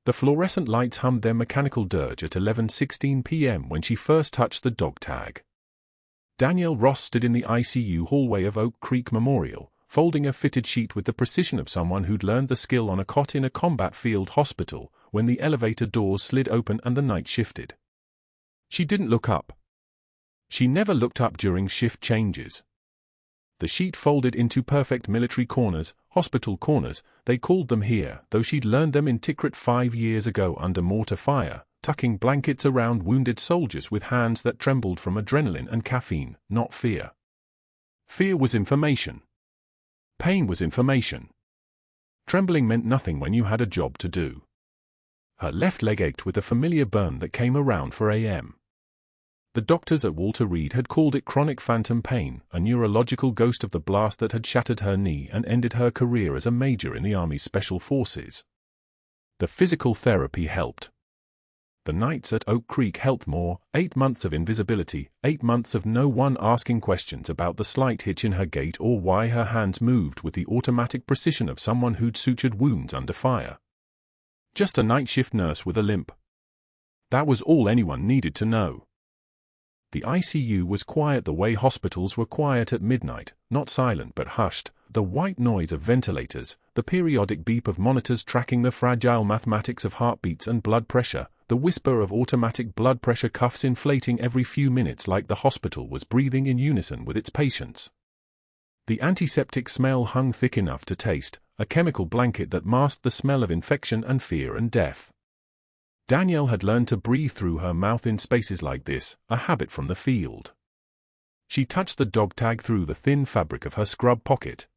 The fluorescent lights hummed their mechanical dirge at 11:16 p.m. when she first touched the dog tag. Danielle Ross stood in the ICU hallway of Oak Creek Memorial, folding a fitted sheet with the precision of someone who'd learned the skill on a cot in a combat field hospital, when the elevator doors slid open and the night shifted. She didn't look up. She never looked up during shift changes. The sheet folded into perfect military corners, hospital corners, they called them here, though she'd learned them in Tikrit 5 years ago under mortar fire, tucking blankets around wounded soldiers with hands that trembled from adrenaline and caffeine, not fear. Fear was information. Pain was information. Trembling meant nothing when you had a job to do. Her left leg ached with a familiar burn that came around 4 a.m. The doctors at Walter Reed had called it chronic phantom pain, a neurological ghost of the blast that had shattered her knee and ended her career as a major in the Army's Special Forces. The physical therapy helped. The nights at Oak Creek helped more, 8 months of invisibility, 8 months of no one asking questions about the slight hitch in her gait or why her hands moved with the automatic precision of someone who'd sutured wounds under fire. Just a night shift nurse with a limp. That was all anyone needed to know. The ICU was quiet the way hospitals were quiet at midnight, not silent but hushed, the white noise of ventilators, the periodic beep of monitors tracking the fragile mathematics of heartbeats and blood pressure, the whisper of automatic blood pressure cuffs inflating every few minutes like the hospital was breathing in unison with its patients. The antiseptic smell hung thick enough to taste, a chemical blanket that masked the smell of infection and fear and death. Danielle had learned to breathe through her mouth in spaces like this, a habit from the field. She touched the dog tag through the thin fabric of her scrub pocket.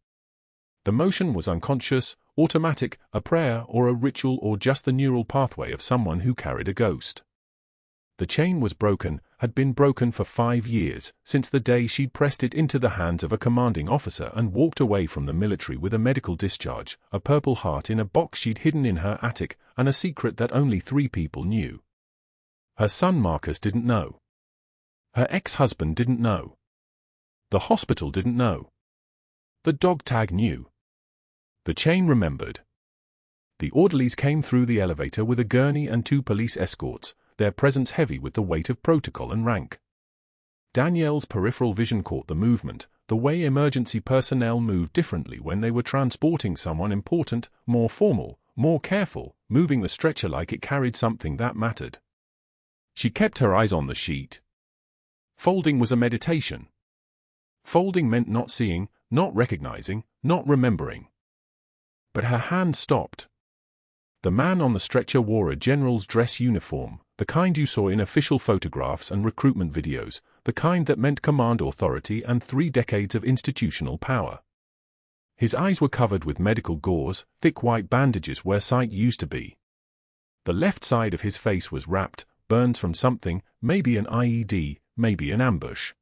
The motion was unconscious, automatic, a prayer or a ritual or just the neural pathway of someone who carried a ghost. The chain was broken, had been broken for 5 years, since the day she'd pressed it into the hands of a commanding officer and walked away from the military with a medical discharge, a Purple Heart in a box she'd hidden in her attic, and a secret that only 3 people knew. Her son Marcus didn't know. Her ex-husband didn't know. The hospital didn't know. The dog tag knew. The chain remembered. The orderlies came through the elevator with a gurney and 2 police escorts, their presence heavy with the weight of protocol and rank. Danielle's peripheral vision caught the movement, the way emergency personnel moved differently when they were transporting someone important, more formal, more careful, moving the stretcher like it carried something that mattered. She kept her eyes on the sheet. Folding was a meditation. Folding meant not seeing, not recognizing, not remembering. But her hand stopped. The man on the stretcher wore a general's dress uniform, the kind you saw in official photographs and recruitment videos, the kind that meant command authority and 3 decades of institutional power. His eyes were covered with medical gauze, thick white bandages where sight used to be. The left side of his face was wrapped, burns from something, maybe an IED, maybe an ambush.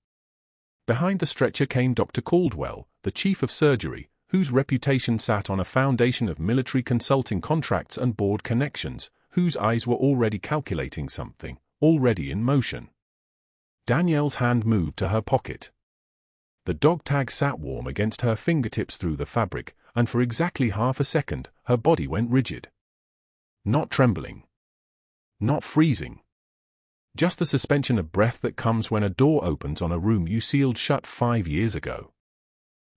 Behind the stretcher came Dr. Caldwell, the chief of surgery, whose reputation sat on a foundation of military consulting contracts and board connections, whose eyes were already calculating something, already in motion. Danielle's hand moved to her pocket. The dog tag sat warm against her fingertips through the fabric, and for exactly half a second, her body went rigid. Not trembling. Not freezing. Just the suspension of breath that comes when a door opens on a room you sealed shut 5 years ago.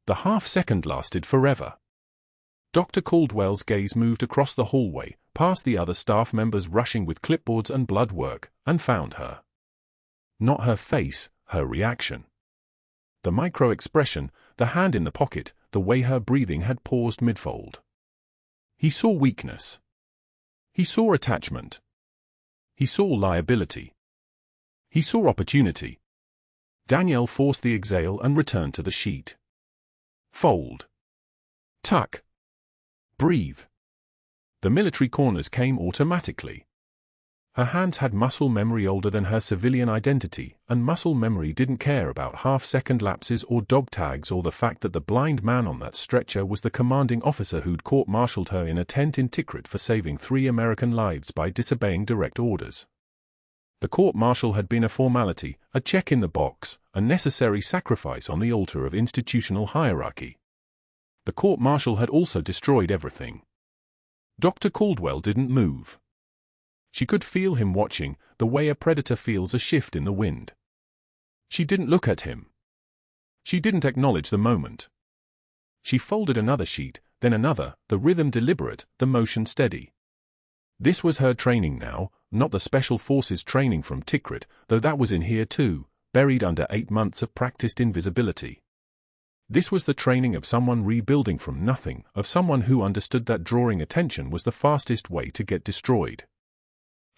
The half-second lasted forever. Dr. Caldwell's gaze moved across the hallway, past the other staff members rushing with clipboards and blood work, and found her. Not her face, her reaction. The micro-expression, the hand in the pocket, the way her breathing had paused mid-fold. He saw weakness. He saw attachment. He saw liability. He saw opportunity. Danielle forced the exhale and returned to the sheet. Fold. Tuck. Breathe. The military corners came automatically. Her hands had muscle memory older than her civilian identity, and muscle memory didn't care about half-second lapses or dog tags or the fact that the blind man on that stretcher was the commanding officer who'd court-martialed her in a tent in Tikrit for saving 3 American lives by disobeying direct orders. The court-martial had been a formality, a check in the box, a necessary sacrifice on the altar of institutional hierarchy. The court-martial had also destroyed everything. Dr. Caldwell didn't move. She could feel him watching, the way a predator feels a shift in the wind. She didn't look at him. She didn't acknowledge the moment. She folded another sheet, then another, the rhythm deliberate, the motion steady. This was her training now, not the Special Forces training from Tikrit, though that was in here too, buried under 8 months of practiced invisibility. This was the training of someone rebuilding from nothing, of someone who understood that drawing attention was the fastest way to get destroyed.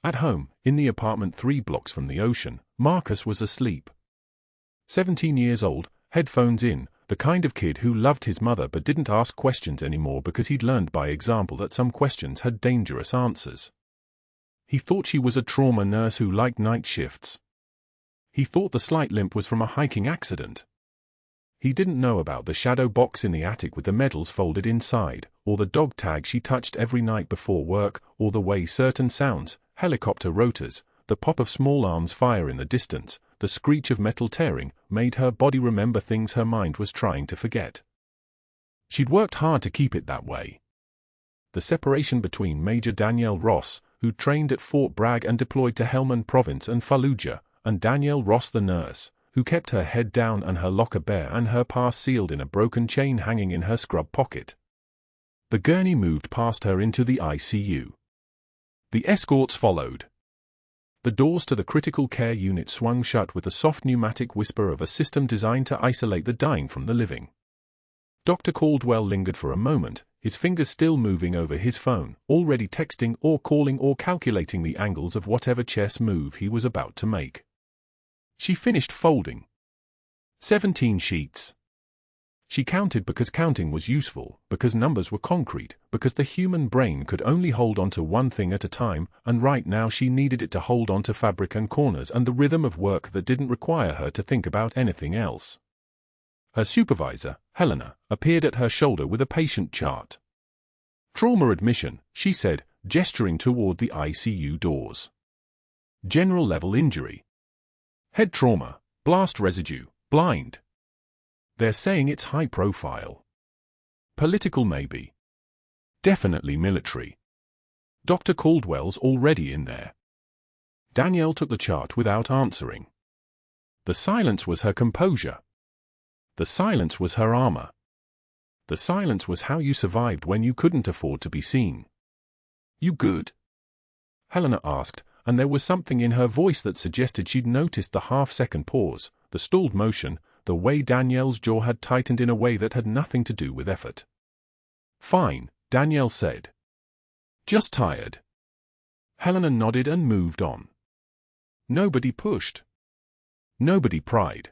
At home, in the apartment 3 blocks from the ocean, Marcus was asleep. 17 years old, headphones in, the kind of kid who loved his mother but didn't ask questions anymore because he'd learned by example that some questions had dangerous answers. He thought she was a trauma nurse who liked night shifts. He thought the slight limp was from a hiking accident. He didn't know about the shadow box in the attic with the medals folded inside, or the dog tag she touched every night before work, or the way certain sounds, helicopter rotors, the pop of small arms fire in the distance, the screech of metal tearing, made her body remember things her mind was trying to forget. She'd worked hard to keep it that way. The separation between Major Danielle Ross, who trained at Fort Bragg and deployed to Helmand Province and Fallujah, and Danielle Ross the nurse, who kept her head down and her locker bare and her pass sealed in a broken chain hanging in her scrub pocket. The gurney moved past her into the ICU. The escorts followed. The doors to the critical care unit swung shut with the soft pneumatic whisper of a system designed to isolate the dying from the living. Dr. Caldwell lingered for a moment, his fingers still moving over his phone, already texting or calling or calculating the angles of whatever chess move he was about to make. She finished folding. 17 sheets. She counted because counting was useful, because numbers were concrete, because the human brain could only hold on to one thing at a time, and right now she needed it to hold on to fabric and corners and the rhythm of work that didn't require her to think about anything else. Her supervisor, Helena, appeared at her shoulder with a patient chart. Trauma admission, she said, gesturing toward the ICU doors. General level injury. Head trauma, blast residue, blind. They're saying it's high profile. Political maybe. Definitely military. Dr. Caldwell's already in there. Danielle took the chart without answering. The silence was her composure. The silence was her armor. The silence was how you survived when you couldn't afford to be seen. You good? Helena asked, and there was something in her voice that suggested she'd noticed the half-second pause, the stalled motion, the way Danielle's jaw had tightened in a way that had nothing to do with effort. Fine, Danielle said. Just tired. Helena nodded and moved on. Nobody pushed. Nobody pried.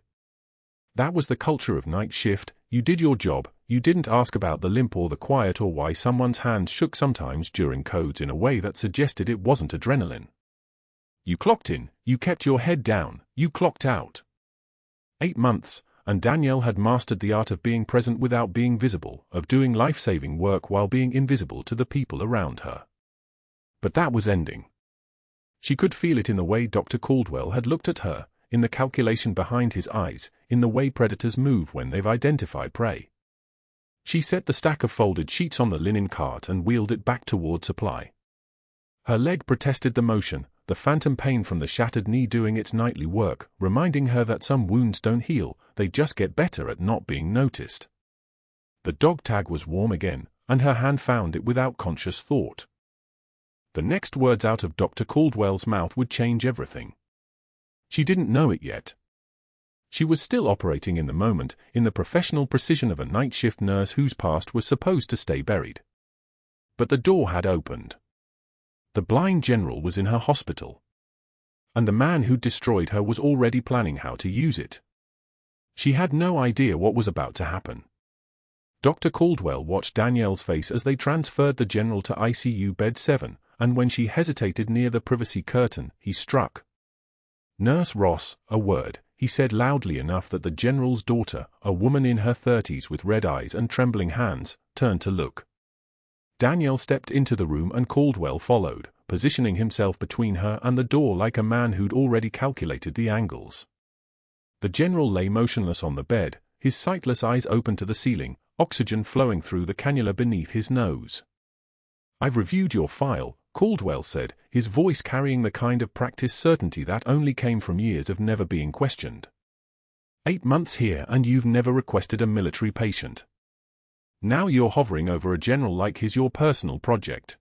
That was the culture of night shift. You did your job, you didn't ask about the limp or the quiet or why someone's hand shook sometimes during codes in a way that suggested it wasn't adrenaline. You clocked in, you kept your head down, you clocked out. 8 months, and Danielle had mastered the art of being present without being visible, of doing life-saving work while being invisible to the people around her. But that was ending. She could feel it in the way Dr. Caldwell had looked at her, in the calculation behind his eyes, in the way predators move when they've identified prey. She set the stack of folded sheets on the linen cart and wheeled it back toward supply. Her leg protested the motion, the phantom pain from the shattered knee doing its nightly work, reminding her that some wounds don't heal, they just get better at not being noticed. The dog tag was warm again, and her hand found it without conscious thought. The next words out of Dr. Caldwell's mouth would change everything. She didn't know it yet. She was still operating in the moment, in the professional precision of a night shift nurse whose past was supposed to stay buried. But the door had opened. The blind general was in her hospital. And the man who destroyed her was already planning how to use it. She had no idea what was about to happen. Dr. Caldwell watched Danielle's face as they transferred the general to ICU bed 7, and when she hesitated near the privacy curtain, he struck. Nurse Ross, a word, he said loudly enough that the general's daughter, a woman in her 30s with red eyes and trembling hands, turned to look. Danielle stepped into the room and Caldwell followed, positioning himself between her and the door like a man who'd already calculated the angles. The general lay motionless on the bed, his sightless eyes open to the ceiling, oxygen flowing through the cannula beneath his nose. "I've reviewed your file," Caldwell said, his voice carrying the kind of practice certainty that only came from years of never being questioned. 8 months here and you've never requested a military patient. Now you're hovering over a general like he's your personal project.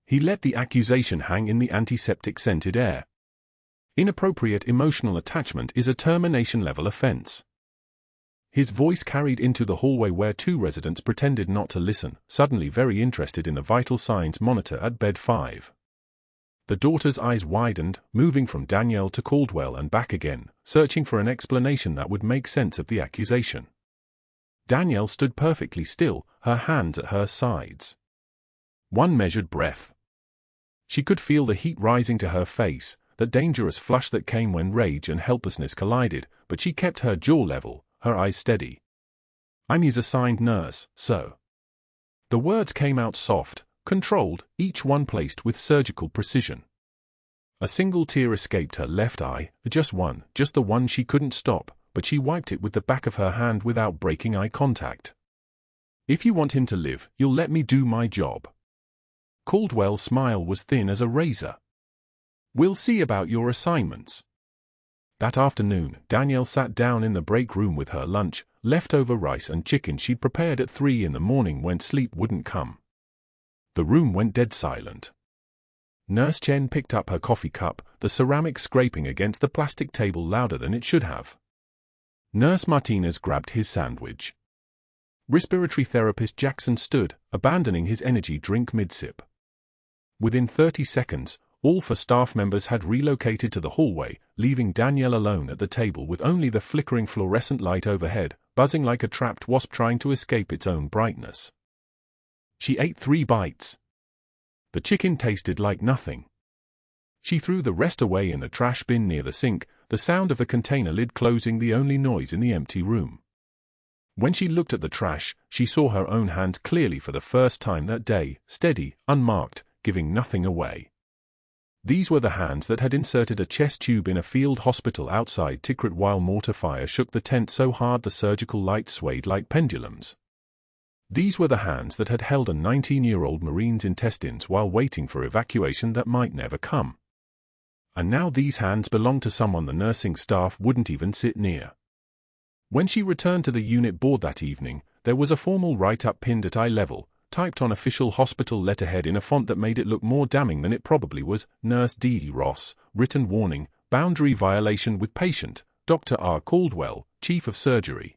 He let the accusation hang in the antiseptic-scented air. Inappropriate emotional attachment is a termination-level offense. His voice carried into the hallway where 2 residents pretended not to listen, suddenly very interested in the vital signs monitor at bed 5. The daughter's eyes widened, moving from Danielle to Caldwell and back again, searching for an explanation that would make sense of the accusation. Danielle stood perfectly still, her hands at her sides. One measured breath. She could feel the heat rising to her face, that dangerous flush that came when rage and helplessness collided, but she kept her jaw level, her eyes steady. "I'm his assigned nurse, so." The words came out soft, controlled, each one placed with surgical precision. A single tear escaped her left eye, just one, just the one she couldn't stop, but she wiped it with the back of her hand without breaking eye contact. "If you want him to live, you'll let me do my job." Caldwell's smile was thin as a razor. "We'll see about your assignments." That afternoon, Danielle sat down in the break room with her lunch, leftover rice and chicken she'd prepared at 3 in the morning when sleep wouldn't come. The room went dead silent. Nurse Chen picked up her coffee cup, the ceramic scraping against the plastic table louder than it should have. Nurse Martinez grabbed his sandwich. Respiratory therapist Jackson stood, abandoning his energy drink mid-sip. Within 30 seconds, all 4 staff members had relocated to the hallway, leaving Danielle alone at the table with only the flickering fluorescent light overhead, buzzing like a trapped wasp trying to escape its own brightness. She ate 3 bites. The chicken tasted like nothing. She threw the rest away in the trash bin near the sink, the sound of a container lid closing the only noise in the empty room. When she looked at the trash, she saw her own hands clearly for the first time that day, steady, unmarked, giving nothing away. These were the hands that had inserted a chest tube in a field hospital outside Tikrit while mortar fire shook the tent so hard the surgical lights swayed like pendulums. These were the hands that had held a 19-year-old Marine's intestines while waiting for evacuation that might never come. And now these hands belonged to someone the nursing staff wouldn't even sit near. When she returned to the unit board that evening, there was a formal write-up pinned at eye level, typed on official hospital letterhead in a font that made it look more damning than it probably was, Nurse Danielle Ross, written warning, boundary violation with patient, Dr. R. Caldwell, Chief of Surgery.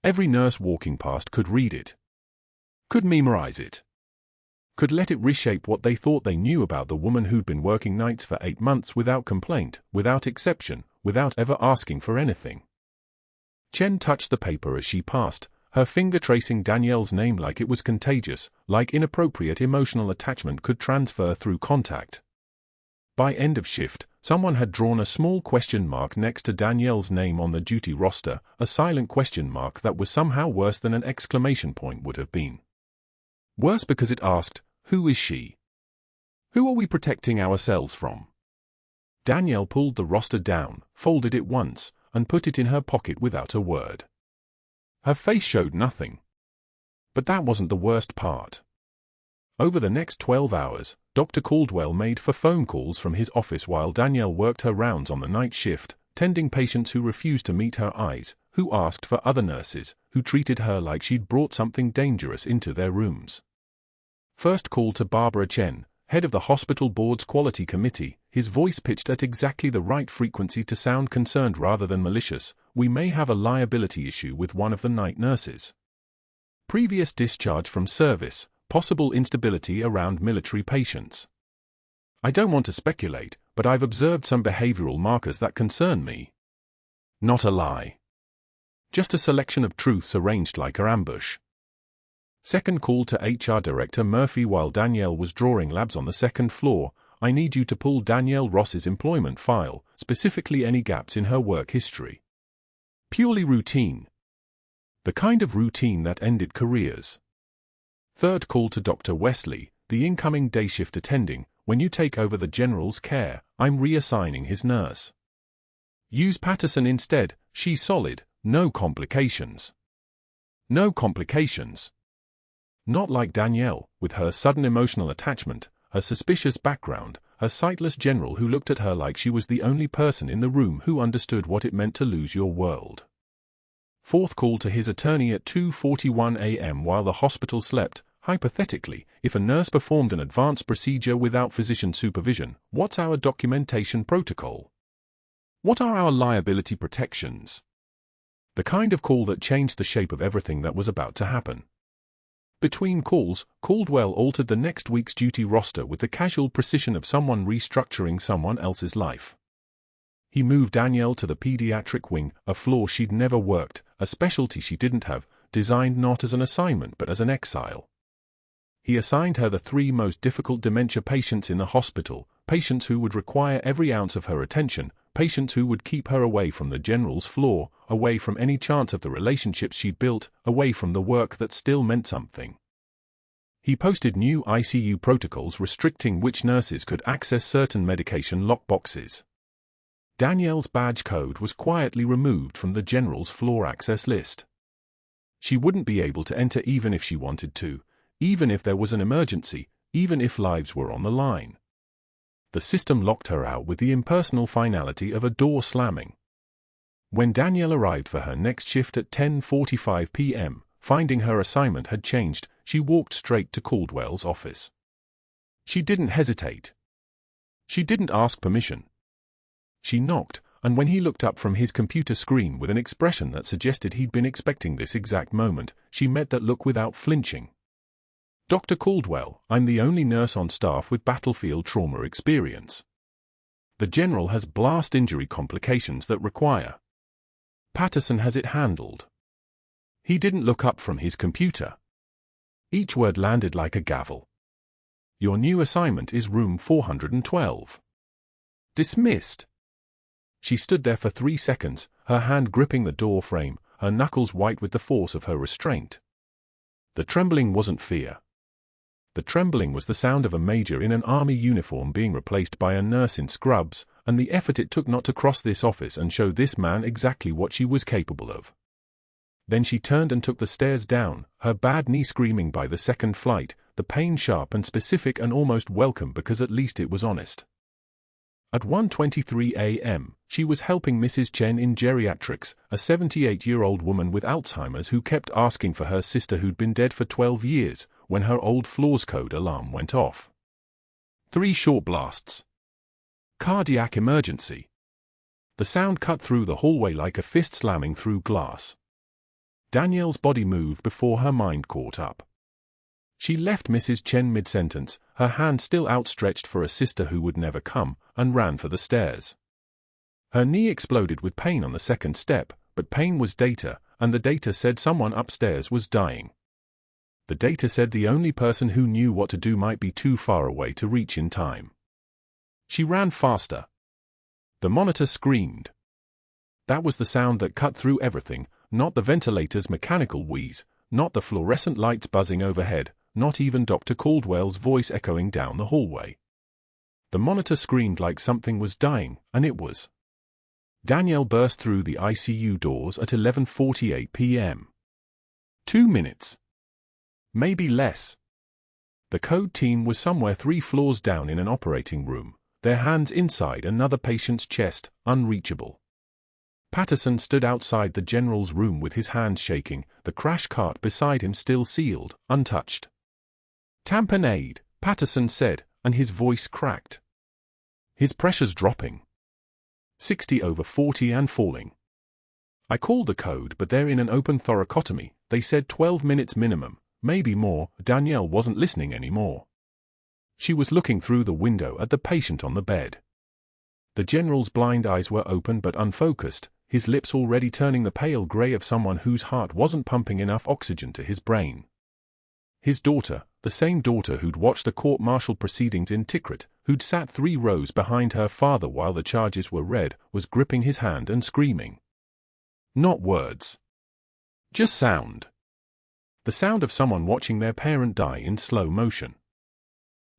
Every nurse walking past could read it. Could memorize it. Could let it reshape what they thought they knew about the woman who'd been working nights for 8 months without complaint, without exception, without ever asking for anything. Chen touched the paper as she passed, her finger tracing Danielle's name like it was contagious, like inappropriate emotional attachment could transfer through contact. By end of shift, someone had drawn a small question mark next to Danielle's name on the duty roster, a silent question mark that was somehow worse than an exclamation point would have been. Worse because it asked, who is she? Who are we protecting ourselves from? Danielle pulled the roster down, folded it once, and put it in her pocket without a word. Her face showed nothing. But that wasn't the worst part. Over the next 12 hours, Dr. Caldwell made 4 phone calls from his office while Danielle worked her rounds on the night shift, tending patients who refused to meet her eyes, who asked for other nurses, who treated her like she'd brought something dangerous into their rooms. First call to Barbara Chen, head of the hospital board's quality committee, his voice pitched at exactly the right frequency to sound concerned rather than malicious. We may have a liability issue with one of the night nurses. Previous discharge from service, possible instability around military patients. I don't want to speculate, but I've observed some behavioral markers that concern me. Not a lie. Just a selection of truths arranged like an ambush. Second call to HR Director Murphy while Danielle was drawing labs on the 2nd floor. I need you to pull Danielle Ross's employment file, specifically any gaps in her work history. Purely routine. The kind of routine that ended careers. Third call to Dr. Wesley, the incoming day shift attending. When you take over the general's care, I'm reassigning his nurse. Use Patterson instead, she's solid, no complications. No complications. Not like Danielle, with her sudden emotional attachment, her suspicious background, her sightless general who looked at her like she was the only person in the room who understood what it meant to lose your world. Fourth call to his attorney at 2:41 a.m. while the hospital slept. Hypothetically, if a nurse performed an advanced procedure without physician supervision, what's our documentation protocol? What are our liability protections? The kind of call that changed the shape of everything that was about to happen. Between calls, Caldwell altered the next week's duty roster with the casual precision of someone restructuring someone else's life. He moved Danielle to the pediatric wing, a floor she'd never worked, a specialty she didn't have, designed not as an assignment but as an exile. He assigned her the 3 most difficult dementia patients in the hospital, patients who would require every ounce of her attention, patients who would keep her away from the general's floor, away from any chance of the relationships she'd built, away from the work that still meant something. He posted new ICU protocols restricting which nurses could access certain medication lockboxes. Danielle's badge code was quietly removed from the general's floor access list. She wouldn't be able to enter even if she wanted to, even if there was an emergency, even if lives were on the line. The system locked her out with the impersonal finality of a door slamming. When Danielle arrived for her next shift at 10:45 p.m., finding her assignment had changed, she walked straight to Caldwell's office. She didn't hesitate. She didn't ask permission. She knocked, and when he looked up from his computer screen with an expression that suggested he'd been expecting this exact moment, she met that look without flinching. "Dr. Caldwell, I'm the only nurse on staff with battlefield trauma experience. The general has blast injury complications that require. Patterson has it handled." He didn't look up from his computer. Each word landed like a gavel. "Your new assignment is room 412. Dismissed." She stood there for 3 seconds, her hand gripping the door frame, her knuckles white with the force of her restraint. The trembling wasn't fear. The trembling was the sound of a major in an army uniform being replaced by a nurse in scrubs, and the effort it took not to cross this office and show this man exactly what she was capable of. Then she turned and took the stairs down, her bad knee screaming by the second flight, the pain sharp and specific and almost welcome because at least it was honest. At 1:23 a.m., she was helping Mrs. Chen in geriatrics, a 78-year-old woman with Alzheimer's who kept asking for her sister who'd been dead for 12 years, when her old floors code alarm went off. 3 short blasts. Cardiac emergency. The sound cut through the hallway like a fist slamming through glass. Danielle's body moved before her mind caught up. She left Mrs. Chen mid-sentence, her hand still outstretched for a sister who would never come, and ran for the stairs. Her knee exploded with pain on the second step, but pain was data, and the data said someone upstairs was dying. The data said the only person who knew what to do might be too far away to reach in time. She ran faster. The monitor screamed. That was the sound that cut through everything, not the ventilator's mechanical wheeze, not the fluorescent lights buzzing overhead, not even Dr. Caldwell's voice echoing down the hallway. The monitor screamed like something was dying, and it was. Danielle burst through the ICU doors at 11:48 p.m. 2 minutes. Maybe less. The code team was somewhere 3 floors down in an operating room, their hands inside another patient's chest, unreachable. Patterson stood outside the general's room with his hands shaking, the crash cart beside him still sealed, untouched. "Tamponade," Patterson said, and his voice cracked. His pressure's dropping. 60 over 40 and falling. "I called the code but they're in an open thoracotomy, they said 12 minutes minimum, maybe more." Danielle wasn't listening anymore. She was looking through the window at the patient on the bed. The general's blind eyes were open but unfocused, his lips already turning the pale gray of someone whose heart wasn't pumping enough oxygen to his brain. His daughter, the same daughter who'd watched the court-martial proceedings in Tikrit, who'd sat 3 rows behind her father while the charges were read, was gripping his hand and screaming. Not words. Just sound. The sound of someone watching their parent die in slow motion.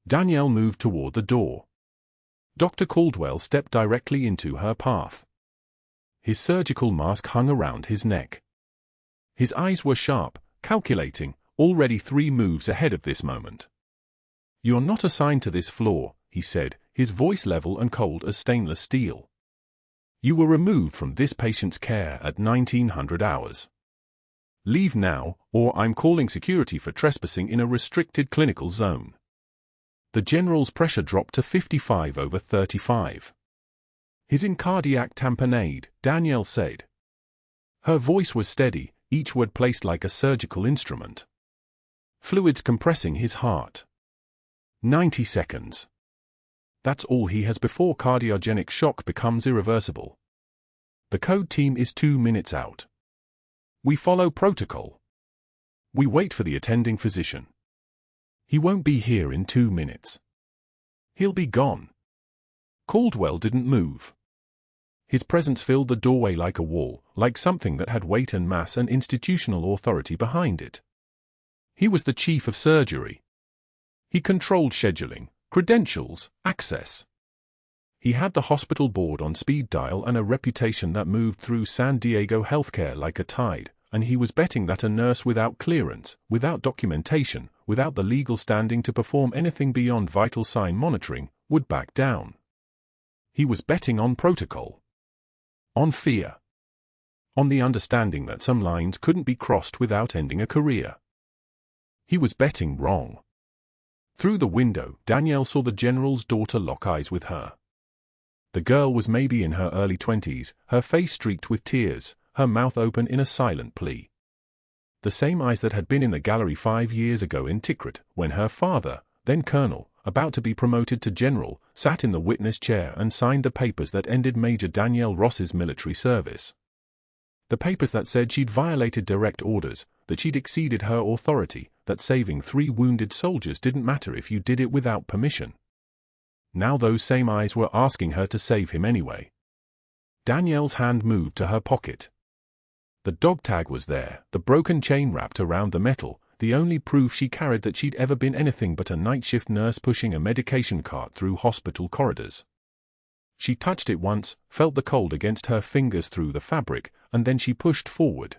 Danielle moved toward the door. Dr. Caldwell stepped directly into her path. His surgical mask hung around his neck. His eyes were sharp, calculating, already 3 moves ahead of this moment. "You're not assigned to this floor," he said, his voice level and cold as stainless steel. "You were removed from this patient's care at 1900 hours. Leave now, or I'm calling security for trespassing in a restricted clinical zone." The general's pressure dropped to 55/35. "He's in cardiac tamponade," Danielle said. Her voice was steady, each word placed like a surgical instrument. "Fluids compressing his heart. 90 seconds. That's all he has before cardiogenic shock becomes irreversible. The code team is 2 minutes out. We follow protocol. We wait for the attending physician. He won't be here in 2 minutes. He'll be gone." Caldwell didn't move. His presence filled the doorway like a wall, like something that had weight and mass and institutional authority behind it. He was the chief of surgery. He controlled scheduling, credentials, access. He had the hospital board on speed dial and a reputation that moved through San Diego healthcare like a tide, and he was betting that a nurse without clearance, without documentation, without the legal standing to perform anything beyond vital sign monitoring, would back down. He was betting on protocol. On fear. On the understanding that some lines couldn't be crossed without ending a career. He was betting wrong. Through the window, Danielle saw the general's daughter lock eyes with her. The girl was maybe in her early 20s, her face streaked with tears, her mouth open in a silent plea. The same eyes that had been in the gallery 5 years ago in Tikrit, when her father, then colonel, about to be promoted to general, sat in the witness chair and signed the papers that ended Major Danielle Ross's military service. The papers that said she'd violated direct orders, that she'd exceeded her authority, that saving 3 wounded soldiers didn't matter if you did it without permission. Now those same eyes were asking her to save him anyway. Danielle's hand moved to her pocket. The dog tag was there, the broken chain wrapped around the metal, the only proof she carried that she'd ever been anything but a night shift nurse pushing a medication cart through hospital corridors. She touched it once, felt the cold against her fingers through the fabric, and then she pushed forward.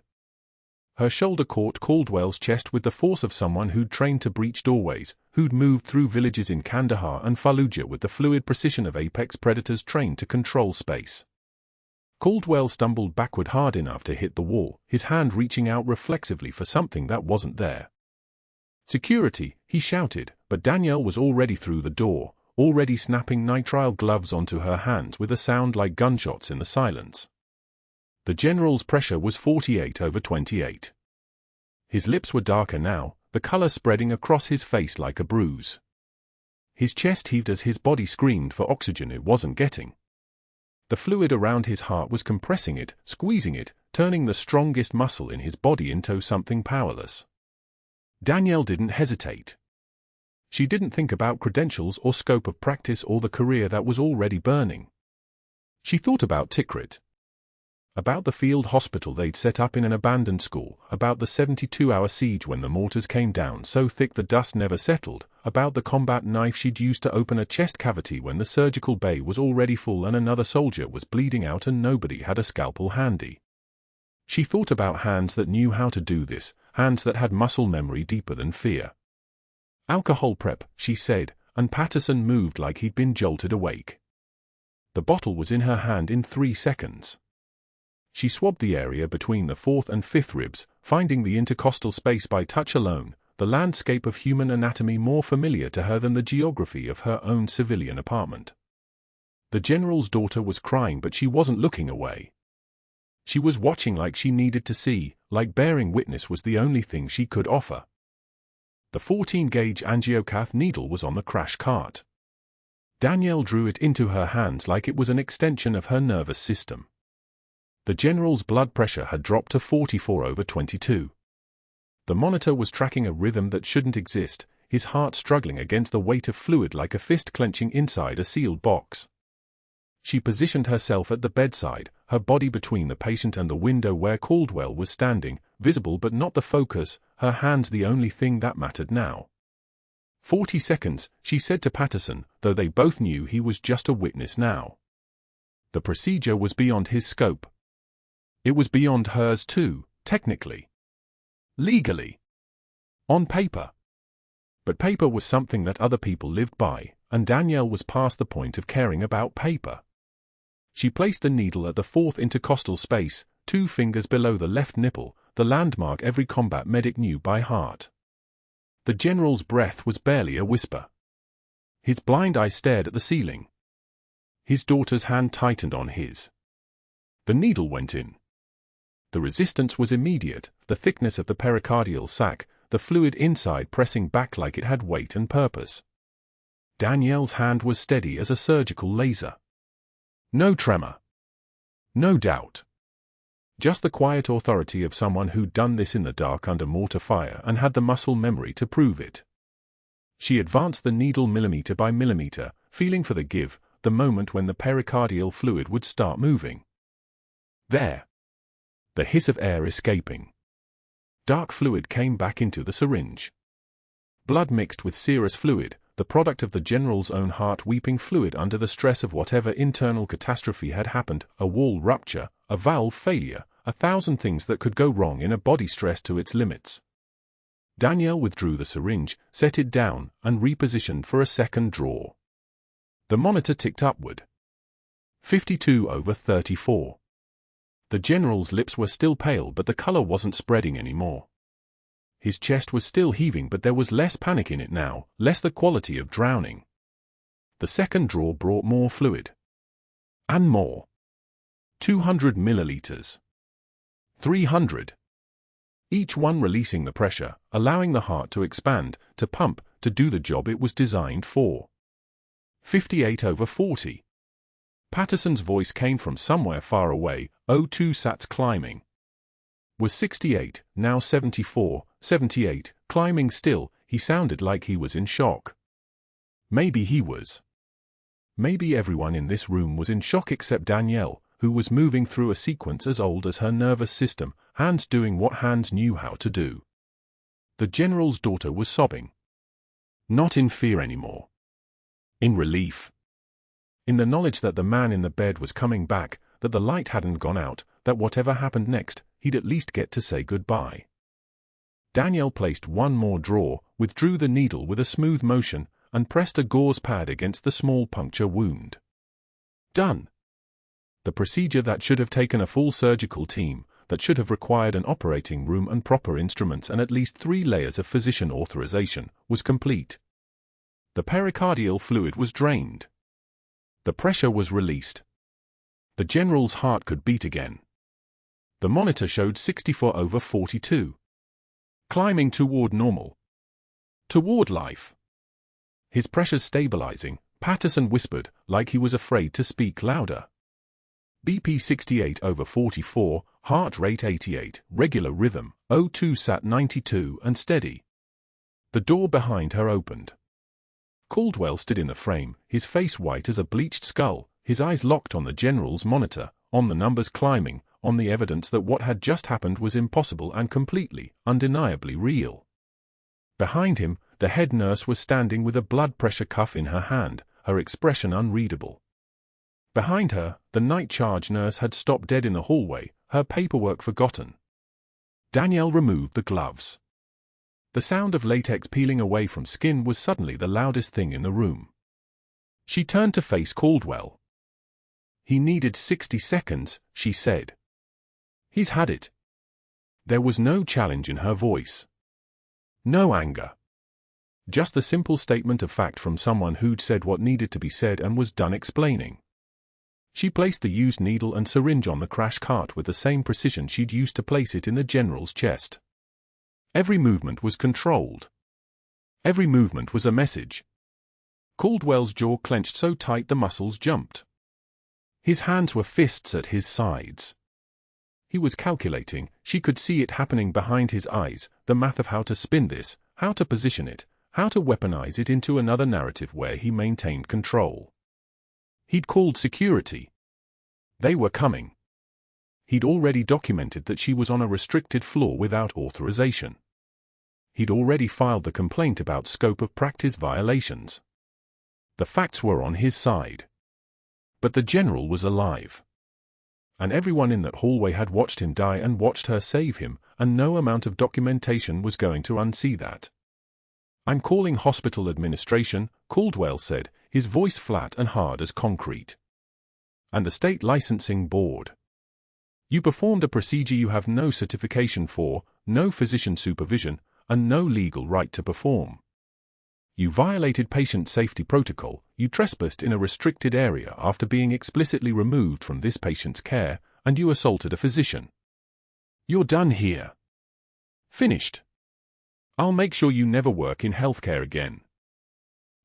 Her shoulder caught Caldwell's chest with the force of someone who'd trained to breach doorways, who'd moved through villages in Kandahar and Fallujah with the fluid precision of apex predators trained to control space. Caldwell stumbled backward hard enough to hit the wall, his hand reaching out reflexively for something that wasn't there. "Security," he shouted, but Danielle was already through the door, already snapping nitrile gloves onto her hands with a sound like gunshots in the silence. The general's pressure was 48/28. His lips were darker now, the color spreading across his face like a bruise. His chest heaved as his body screamed for oxygen it wasn't getting. The fluid around his heart was compressing it, squeezing it, turning the strongest muscle in his body into something powerless. Danielle didn't hesitate. She didn't think about credentials or scope of practice or the career that was already burning. She thought about Tikrit. About the field hospital they'd set up in an abandoned school, about the 72-hour siege when the mortars came down so thick the dust never settled, about the combat knife she'd used to open a chest cavity when the surgical bay was already full and another soldier was bleeding out and nobody had a scalpel handy. She thought about hands that knew how to do this, hands that had muscle memory deeper than fear. "Alcohol prep," she said, and Patterson moved like he'd been jolted awake. The bottle was in her hand in 3 seconds. She swabbed the area between the 4th and 5th ribs, finding the intercostal space by touch alone, the landscape of human anatomy more familiar to her than the geography of her own civilian apartment. The general's daughter was crying, but she wasn't looking away. She was watching like she needed to see, like bearing witness was the only thing she could offer. The 14-gauge angiocath needle was on the crash cart. Danielle drew it into her hands like it was an extension of her nervous system. The general's blood pressure had dropped to 44/22. The monitor was tracking a rhythm that shouldn't exist, his heart struggling against the weight of fluid like a fist clenching inside a sealed box. She positioned herself at the bedside, her body between the patient and the window where Caldwell was standing, visible but not the focus, her hands the only thing that mattered now. 40 seconds, she said to Patterson, though they both knew he was just a witness now. The procedure was beyond his scope. It was beyond hers too, technically. Legally. On paper. But paper was something that other people lived by, and Danielle was past the point of caring about paper. She placed the needle at the fourth intercostal space, 2 fingers below the left nipple, the landmark every combat medic knew by heart. The general's breath was barely a whisper. His blind eye stared at the ceiling. His daughter's hand tightened on his. The needle went in. The resistance was immediate, the thickness of the pericardial sac, the fluid inside pressing back like it had weight and purpose. Danielle's hand was steady as a surgical laser. No tremor. No doubt. Just the quiet authority of someone who'd done this in the dark under mortar fire and had the muscle memory to prove it. She advanced the needle millimeter by millimeter, feeling for the give, the moment when the pericardial fluid would start moving. There. The hiss of air escaping. Dark fluid came back into the syringe. Blood mixed with serous fluid, the product of the general's own heart weeping fluid under the stress of whatever internal catastrophe had happened, a wall rupture, a valve failure, 1,000 things that could go wrong in a body stressed to its limits. Danielle withdrew the syringe, set it down, and repositioned for a second draw. The monitor ticked upward. 52/34. The general's lips were still pale, but the color wasn't spreading anymore. His chest was still heaving, but there was less panic in it now, less the quality of drowning. The second draw brought more fluid. And more. 200 milliliters. 300. Each one releasing the pressure, allowing the heart to expand, to pump, to do the job it was designed for. 58/40. Patterson's voice came from somewhere far away, O2 sats climbing. Was 68, now 74, 78, climbing still. He sounded like he was in shock. Maybe he was. Maybe everyone in this room was in shock except Danielle, who was moving through a sequence as old as her nervous system, hands doing what hands knew how to do. The general's daughter was sobbing. Not in fear anymore. In relief. In the knowledge that the man in the bed was coming back, that the light hadn't gone out, that whatever happened next, he'd at least get to say goodbye. Danielle placed one more draw, withdrew the needle with a smooth motion, and pressed a gauze pad against the small puncture wound. Done. The procedure that should have taken a full surgical team, that should have required an operating room and proper instruments and at least 3 layers of physician authorization, was complete. The pericardial fluid was drained. The pressure was released. The general's heart could beat again. The monitor showed 64/42. Climbing toward normal. Toward life. His pressures stabilizing, Patterson whispered, like he was afraid to speak louder. BP 68/44, heart rate 88, regular rhythm, O2 sat 92 and steady. The door behind her opened. Caldwell stood in the frame, his face white as a bleached skull, his eyes locked on the general's monitor, on the numbers climbing, on the evidence that what had just happened was impossible and completely, undeniably real. Behind him, the head nurse was standing with a blood pressure cuff in her hand, her expression unreadable. Behind her, the night charge nurse had stopped dead in the hallway, her paperwork forgotten. Danielle removed the gloves. The sound of latex peeling away from skin was suddenly the loudest thing in the room. She turned to face Caldwell. He needed 60 seconds, she said. He's had it. There was no challenge in her voice. No anger. Just the simple statement of fact from someone who'd said what needed to be said and was done explaining. She placed the used needle and syringe on the crash cart with the same precision she'd used to place it in the general's chest. Every movement was controlled. Every movement was a message. Caldwell's jaw clenched so tight the muscles jumped. His hands were fists at his sides. He was calculating, she could see it happening behind his eyes, the math of how to spin this, how to position it, how to weaponize it into another narrative where he maintained control. He'd called security. They were coming. He'd already documented that she was on a restricted floor without authorization. He'd already filed the complaint about scope of practice violations. The facts were on his side. But the general was alive. And everyone in that hallway had watched him die and watched her save him, and no amount of documentation was going to unsee that. "I'm calling hospital administration," Caldwell said, his voice flat and hard as concrete. "And the state licensing board. You performed a procedure you have no certification for, no physician supervision, and no legal right to perform. You violated patient safety protocol, you trespassed in a restricted area after being explicitly removed from this patient's care, and you assaulted a physician. You're done here. Finished. I'll make sure you never work in healthcare again."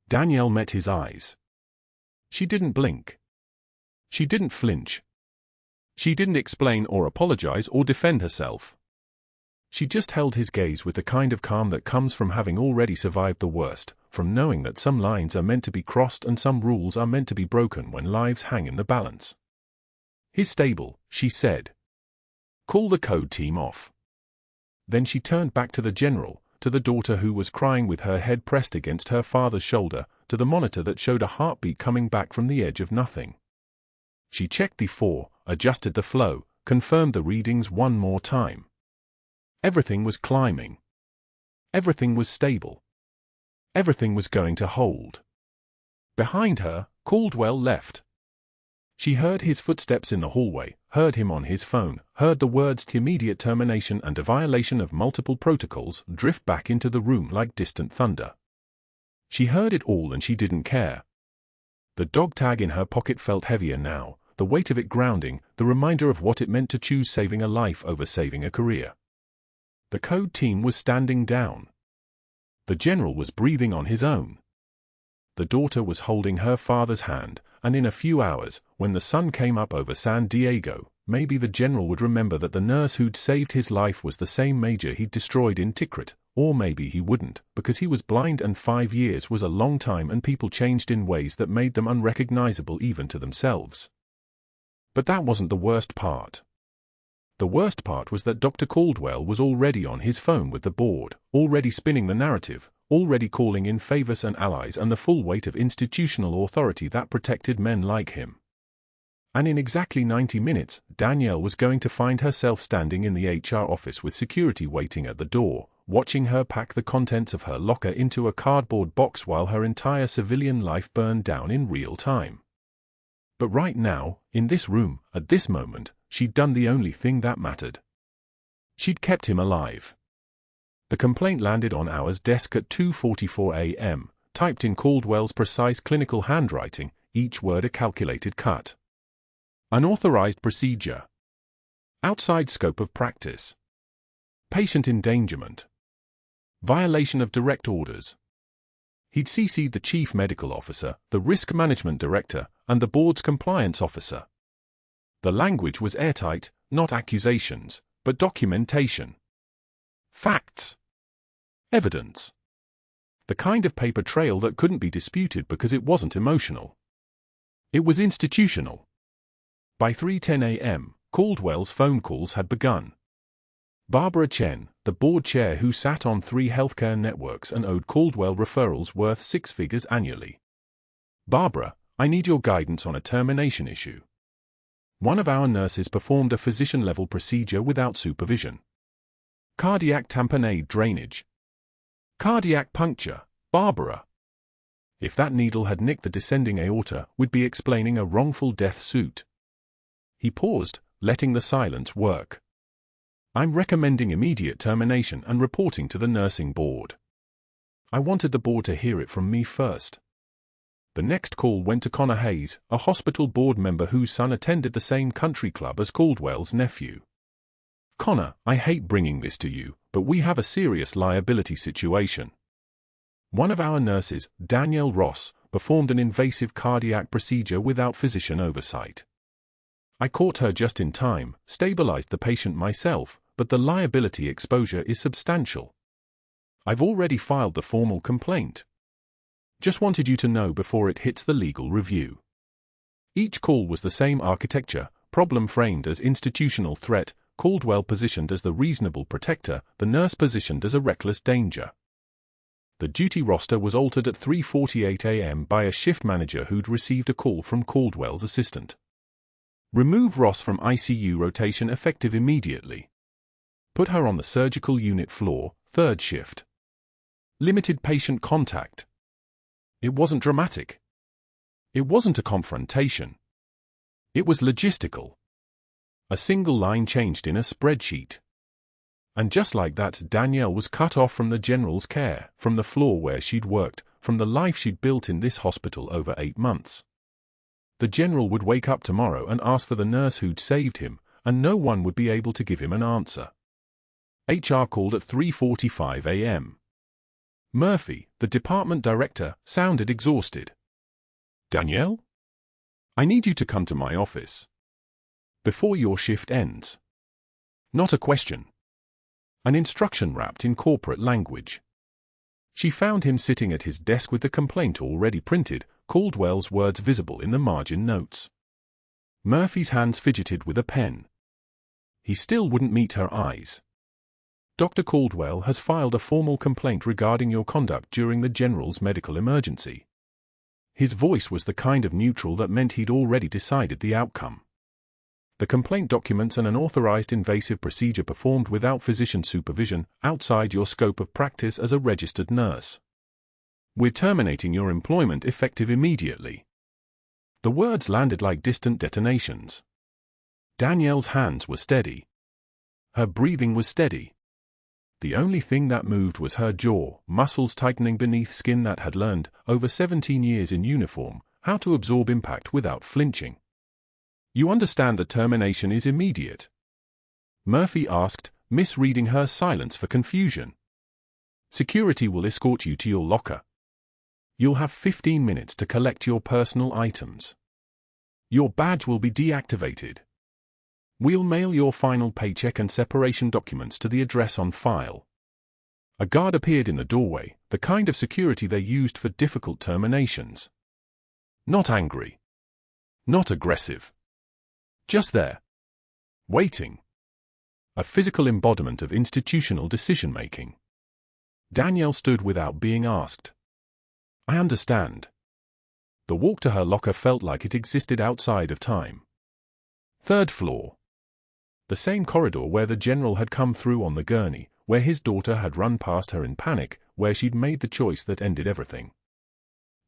Danielle met his eyes. She didn't blink. She didn't flinch. She didn't explain or apologize or defend herself. She just held his gaze with the kind of calm that comes from having already survived the worst, from knowing that some lines are meant to be crossed and some rules are meant to be broken when lives hang in the balance. "He's stable," she said. "Call the code team off." Then she turned back to the general, to the daughter who was crying with her head pressed against her father's shoulder, to the monitor that showed a heartbeat coming back from the edge of nothing. She checked the 4, adjusted the flow, confirmed the readings one more time. Everything was climbing. Everything was stable. Everything was going to hold. Behind her, Caldwell left. She heard his footsteps in the hallway, heard him on his phone, heard the words "immediate termination" and a violation of multiple protocols drift back into the room like distant thunder. She heard it all and she didn't care. The dog tag in her pocket felt heavier now, the weight of it grounding, the reminder of what it meant to choose saving a life over saving a career. The code team was standing down. The general was breathing on his own. The daughter was holding her father's hand, and in a few hours, when the sun came up over San Diego, maybe the general would remember that the nurse who'd saved his life was the same major he'd destroyed in Tikrit, or maybe he wouldn't, because he was blind and 5 years was a long time and people changed in ways that made them unrecognizable even to themselves. But that wasn't the worst part. The worst part was that Dr. Caldwell was already on his phone with the board, already spinning the narrative, already calling in favors and allies and the full weight of institutional authority that protected men like him. And in exactly 90 minutes, Danielle was going to find herself standing in the HR office with security waiting at the door, watching her pack the contents of her locker into a cardboard box while her entire civilian life burned down in real time. But right now, in this room, at this moment, she'd done the only thing that mattered. She'd kept him alive. The complaint landed on our desk at 2:44 a.m., typed in Caldwell's precise clinical handwriting, each word a calculated cut. Unauthorized procedure. Outside scope of practice. Patient endangerment. Violation of direct orders. He'd CC'd the chief medical officer, the risk management director, and the board's compliance officer. The language was airtight, not accusations, but documentation. Facts. Evidence. The kind of paper trail that couldn't be disputed because it wasn't emotional. It was institutional. By 3:10 a.m., Caldwell's phone calls had begun. Barbara Chen, the board chair who sat on 3 healthcare networks and owed Caldwell referrals worth 6 figures annually. "Barbara, I need your guidance on a termination issue. One of our nurses performed a physician-level procedure without supervision. Cardiac tamponade drainage. Cardiac puncture, Barbara. If that needle had nicked the descending aorta, we'd be explaining a wrongful death suit." He paused, letting the silence work. "I'm recommending immediate termination and reporting to the nursing board." I wanted the board to hear it from me first. The next call went to Connor Hayes, a hospital board member whose son attended the same country club as Caldwell's nephew. "Connor, I hate bringing this to you, but we have a serious liability situation. One of our nurses, Danielle Ross, performed an invasive cardiac procedure without physician oversight. I caught her just in time, stabilized the patient myself, but the liability exposure is substantial. I've already filed the formal complaint. Just wanted you to know before it hits the legal review." Each call was the same architecture, problem framed as institutional threat, Caldwell positioned as the reasonable protector, the nurse positioned as a reckless danger. The duty roster was altered at 3:48 a.m. by a shift manager who'd received a call from Caldwell's assistant. "Remove Ross from ICU rotation effective immediately. Put her on the surgical unit floor, 3rd shift. Limited patient contact. It wasn't dramatic. It wasn't a confrontation. It was logistical. A single line changed in a spreadsheet. And just like that, Danielle was cut off from the general's care, from the floor where she'd worked, from the life she'd built in this hospital over 8 months. The general would wake up tomorrow and ask for the nurse who'd saved him, and no one would be able to give him an answer. HR called at 3:45 a.m. Murphy, the department director, sounded exhausted. "Danielle? I need you to come to my office. Before your shift ends." Not a question. An instruction wrapped in corporate language. She found him sitting at his desk with the complaint already printed, Caldwell's words visible in the margin notes. Murphy's hands fidgeted with a pen. He still wouldn't meet her eyes. "Dr. Caldwell has filed a formal complaint regarding your conduct during the general's medical emergency." His voice was the kind of neutral that meant he'd already decided the outcome. "The complaint documents an unauthorized invasive procedure performed without physician supervision, outside your scope of practice as a registered nurse. We're terminating your employment effective immediately." The words landed like distant detonations. Danielle's hands were steady. Her breathing was steady. The only thing that moved was her jaw, muscles tightening beneath skin that had learned, over 17 years in uniform, how to absorb impact without flinching. "You understand the termination is immediate?" Murphy asked, misreading her silence for confusion. "Security will escort you to your locker. You'll have 15 minutes to collect your personal items. Your badge will be deactivated. We'll mail your final paycheck and separation documents to the address on file." A guard appeared in the doorway, the kind of security they used for difficult terminations. Not angry. Not aggressive. Just there. Waiting. A physical embodiment of institutional decision-making. Danielle stood without being asked. "I understand." The walk to her locker felt like it existed outside of time. 3rd floor. The same corridor where the general had come through on the gurney, where his daughter had run past her in panic, where she'd made the choice that ended everything.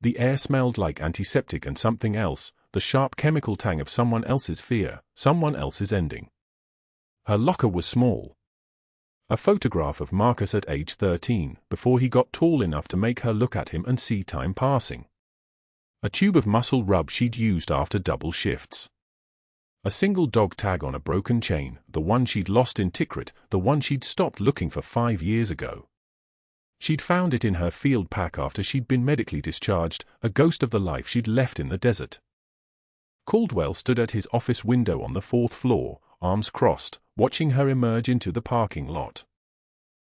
The air smelled like antiseptic and something else, the sharp chemical tang of someone else's fear, someone else's ending. Her locker was small. A photograph of Marcus at age 13, before he got tall enough to make her look at him and see time passing. A tube of muscle rub she'd used after double shifts. A single dog tag on a broken chain, the one she'd lost in Tikrit, the one she'd stopped looking for 5 years ago. She'd found it in her field pack after she'd been medically discharged, a ghost of the life she'd left in the desert. Caldwell stood at his office window on the 4th floor, arms crossed, watching her emerge into the parking lot.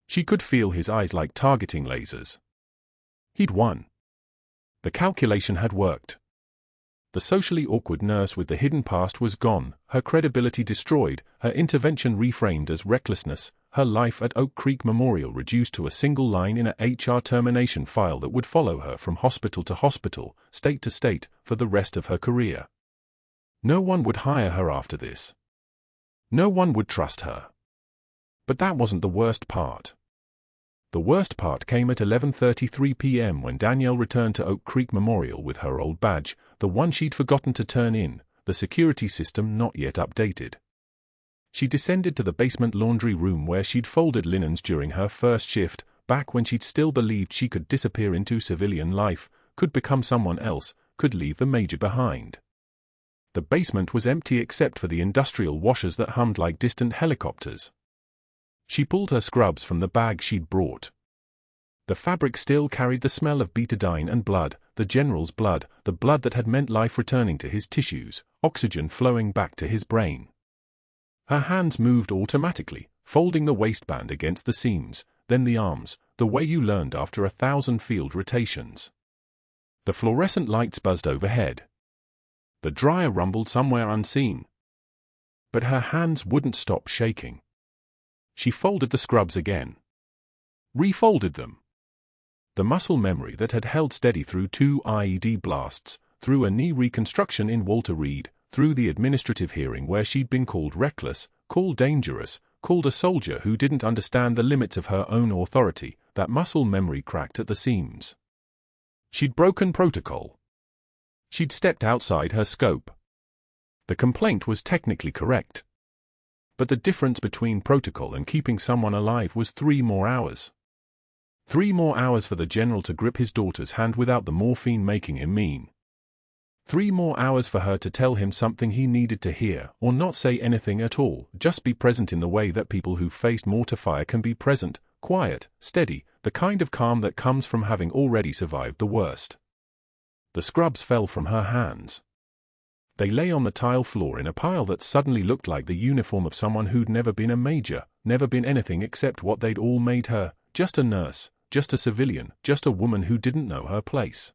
She could feel his eyes like targeting lasers. He'd won. The calculation had worked. The socially awkward nurse with the hidden past was gone, her credibility destroyed, her intervention reframed as recklessness, her life at Oak Creek Memorial reduced to a single line in a HR termination file that would follow her from hospital to hospital, state to state, for the rest of her career. No one would hire her after this. No one would trust her. But that wasn't the worst part. The worst part came at 11:33 p.m. when Danielle returned to Oak Creek Memorial with her old badge, the one she'd forgotten to turn in, the security system not yet updated. She descended to the basement laundry room where she'd folded linens during her first shift, back when she'd still believed she could disappear into civilian life, could become someone else, could leave the major behind. The basement was empty except for the industrial washers that hummed like distant helicopters. She pulled her scrubs from the bag she'd brought. The fabric still carried the smell of betadine and blood, the general's blood, the blood that had meant life returning to his tissues, oxygen flowing back to his brain. Her hands moved automatically, folding the waistband against the seams, then the arms, the way you learned after 1,000 field rotations. The fluorescent lights buzzed overhead. The dryer rumbled somewhere unseen. But her hands wouldn't stop shaking. She folded the scrubs again. Refolded them. The muscle memory that had held steady through 2 IED blasts, through a knee reconstruction in Walter Reed, through the administrative hearing where she'd been called reckless, called dangerous, called a soldier who didn't understand the limits of her own authority, that muscle memory cracked at the seams. She'd broken protocol. She'd stepped outside her scope. The complaint was technically correct. But the difference between protocol and keeping someone alive was 3 more hours. 3 more hours for the general to grip his daughter's hand without the morphine making him mean. 3 more hours for her to tell him something he needed to hear, or not say anything at all, just be present in the way that people who've faced mortar fire can be present, quiet, steady, the kind of calm that comes from having already survived the worst. The scrubs fell from her hands. They lay on the tile floor in a pile that suddenly looked like the uniform of someone who'd never been a major, never been anything except what they'd all made her, just a nurse, just a civilian, just a woman who didn't know her place.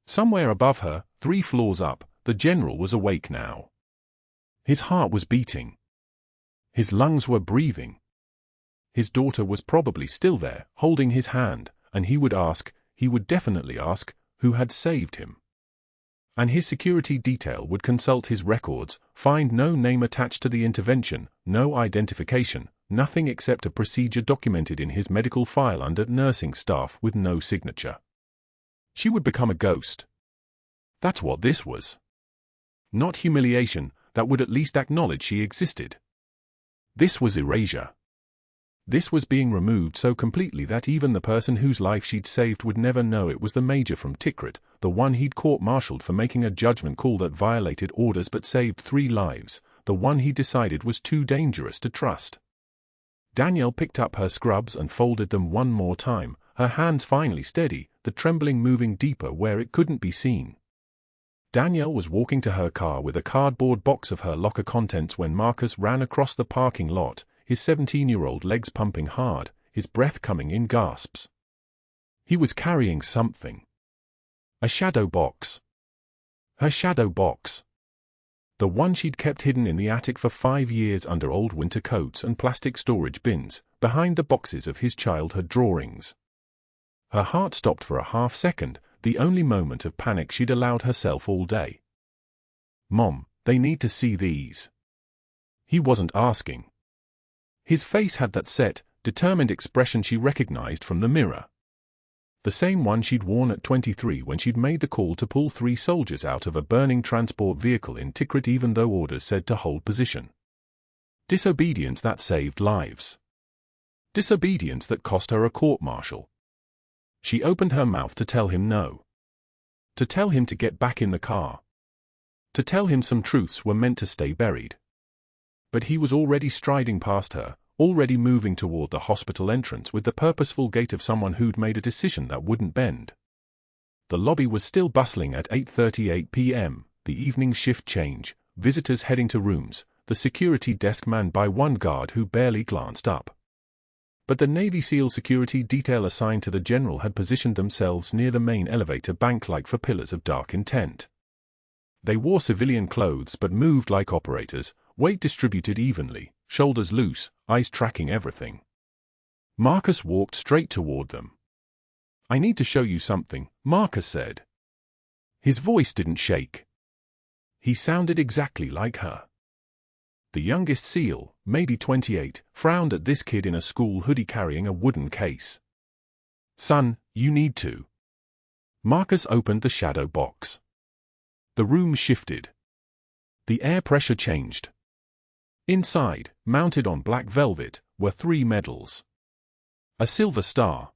Somewhere above her, 3 floors up, the general was awake now. His heart was beating. His lungs were breathing. His daughter was probably still there, holding his hand, and he would definitely ask, who had saved him. And his security detail would consult his records, find no name attached to the intervention, no identification, nothing except a procedure documented in his medical file under nursing staff with no signature. She would become a ghost. That's what this was. Not humiliation, that would at least acknowledge she existed. This was erasure. This was being removed so completely that even the person whose life she'd saved would never know it was the major from Tikrit, the one he'd court-martialed for making a judgment call that violated orders but saved 3 lives, the one he decided was too dangerous to trust. Danielle picked up her scrubs and folded them one more time, her hands finally steady, the trembling moving deeper where it couldn't be seen. Danielle was walking to her car with a cardboard box of her locker contents when Marcus ran across the parking lot, his 17-year-old legs pumping hard, his breath coming in gasps. He was carrying something. A shadow box. Her shadow box. The one she'd kept hidden in the attic for 5 years under old winter coats and plastic storage bins, behind the boxes of his childhood drawings. Her heart stopped for a half-second, the only moment of panic she'd allowed herself all day. "Mom, they need to see these." He wasn't asking. His face had that set, determined expression she recognized from the mirror. The same one she'd worn at 23 when she'd made the call to pull 3 soldiers out of a burning transport vehicle in Tikrit even though orders said to hold position. Disobedience that saved lives. Disobedience that cost her a court-martial. She opened her mouth to tell him no. To tell him to get back in the car. To tell him some truths were meant to stay buried. But he was already striding past her, already moving toward the hospital entrance with the purposeful gait of someone who'd made a decision that wouldn't bend. The lobby was still bustling at 8:38 p.m., the evening shift change, visitors heading to rooms, the security desk manned by one guard who barely glanced up. But the Navy SEAL security detail assigned to the general had positioned themselves near the main elevator bank like for pillars of dark intent. They wore civilian clothes but moved like operators, weight distributed evenly, shoulders loose, eyes tracking everything. Marcus walked straight toward them. "I need to show you something," Marcus said. His voice didn't shake. He sounded exactly like her. The youngest SEAL, maybe 28, frowned at this kid in a school hoodie carrying a wooden case. "Son, you need to." Marcus opened the shadow box. The room shifted. The air pressure changed. Inside, mounted on black velvet, were 3 medals. A silver star.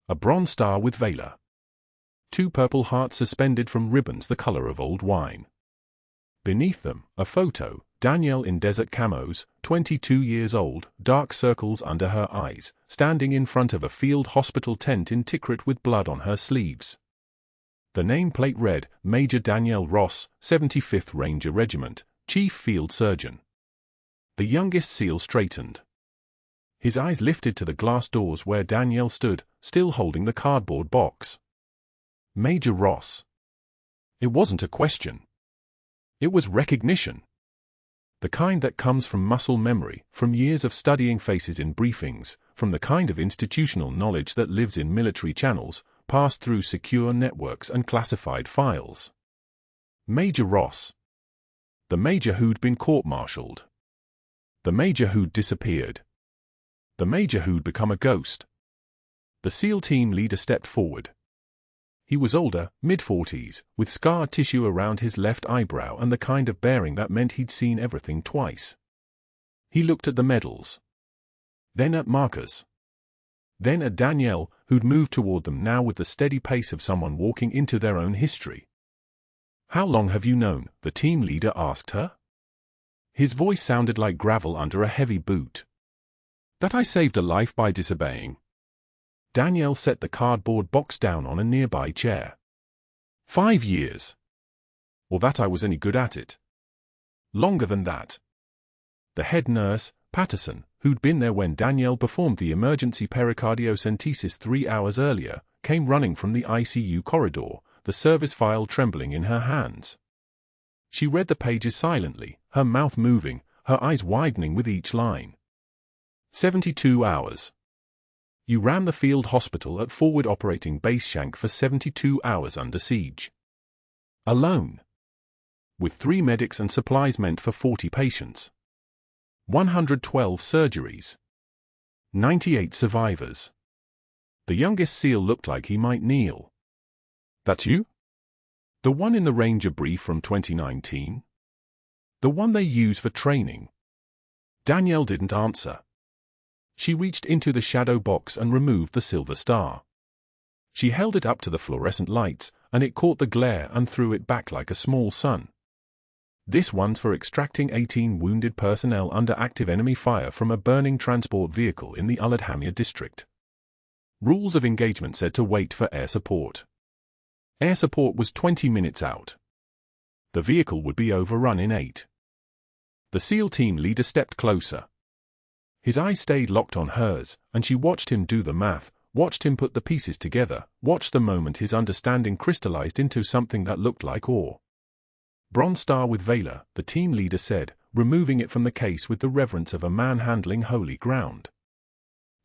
A bronze star with valor. 2 purple hearts suspended from ribbons the color of old wine. Beneath them, a photo, Danielle in desert camos, 22 years old, dark circles under her eyes, standing in front of a field hospital tent in Tikrit with blood on her sleeves. The nameplate read, Major Danielle Ross, 75th Ranger Regiment, Chief Field Surgeon. The youngest SEAL straightened. His eyes lifted to the glass doors where Danielle stood, still holding the cardboard box. Major Ross. It wasn't a question. It was recognition. The kind that comes from muscle memory, from years of studying faces in briefings, from the kind of institutional knowledge that lives in military channels, passed through secure networks and classified files. Major Ross. The major who'd been court-martialed. The major who'd disappeared. The major who'd become a ghost. The SEAL team leader stepped forward. He was older, mid-40s, with scar tissue around his left eyebrow and the kind of bearing that meant he'd seen everything twice. He looked at the medals. Then at Marcus. Then at Danielle, who'd moved toward them now with the steady pace of someone walking into their own history. "How long have you known?" the team leader asked her. His voice sounded like gravel under a heavy boot. "That I saved a life by disobeying." Danielle set the cardboard box down on a nearby chair. 5 years. Or that I was any good at it. Longer than that. The head nurse, Patterson, who'd been there when Danielle performed the emergency pericardiocentesis 3 hours earlier, came running from the ICU corridor, the service file trembling in her hands. She read the pages silently, her mouth moving, her eyes widening with each line. 72 hours. You ran the field hospital at Forward Operating Base Shank for 72 hours under siege. Alone. With 3 medics and supplies meant for 40 patients. 112 surgeries. 98 survivors. The youngest SEAL looked like he might kneel. "That's you? The one in the Ranger brief from 2019? The one they use for training?" Danielle didn't answer. She reached into the shadow box and removed the silver star. She held it up to the fluorescent lights, and it caught the glare and threw it back like a small sun. "This one's for extracting 18 wounded personnel under active enemy fire from a burning transport vehicle in the Uladhamia district. Rules of engagement said to wait for air support. Air support was 20 minutes out. The vehicle would be overrun in 8. The SEAL team leader stepped closer. His eyes stayed locked on hers, and she watched him do the math, watched him put the pieces together, watched the moment his understanding crystallized into something that looked like awe. "Bronze star with Valor," the team leader said, removing it from the case with the reverence of a man handling holy ground.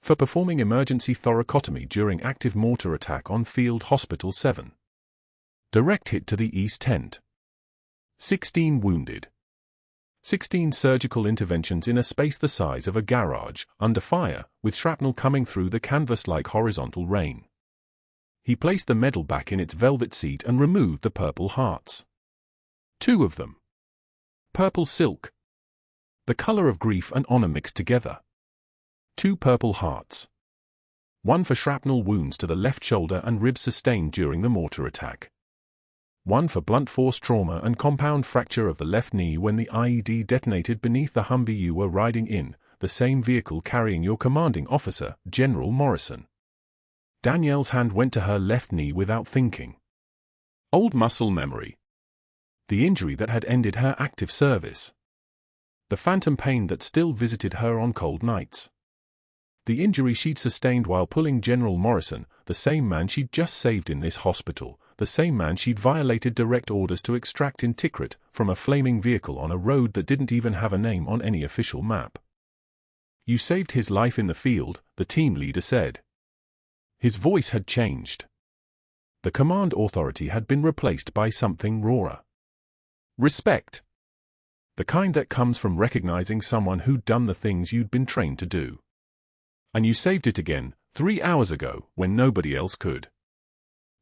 "For performing emergency thoracotomy during active mortar attack on Field Hospital 7. Direct hit to the east tent. 16 wounded. 16 surgical interventions in a space the size of a garage, under fire, with shrapnel coming through the canvas like horizontal rain." He placed the medal back in its velvet seat and removed the purple hearts. 2 of them. Purple silk. The color of grief and honor mixed together. 2 purple hearts. 1 for shrapnel wounds to the left shoulder and ribs sustained during the mortar attack. 1 for blunt force trauma and compound fracture of the left knee when the IED detonated beneath the Humvee you were riding in, the same vehicle carrying your commanding officer, General Morrison. Danielle's hand went to her left knee without thinking. Old muscle memory. The injury that had ended her active service. The phantom pain that still visited her on cold nights. The injury she'd sustained while pulling General Morrison, the same man she'd just saved in this hospital, the same man she'd violated direct orders to extract in Tikrit from a flaming vehicle on a road that didn't even have a name on any official map. "You saved his life in the field," the team leader said. His voice had changed. The command authority had been replaced by something rawer. Respect. The kind that comes from recognizing someone who'd done the things you'd been trained to do. And you saved it again, 3 hours ago, when nobody else could.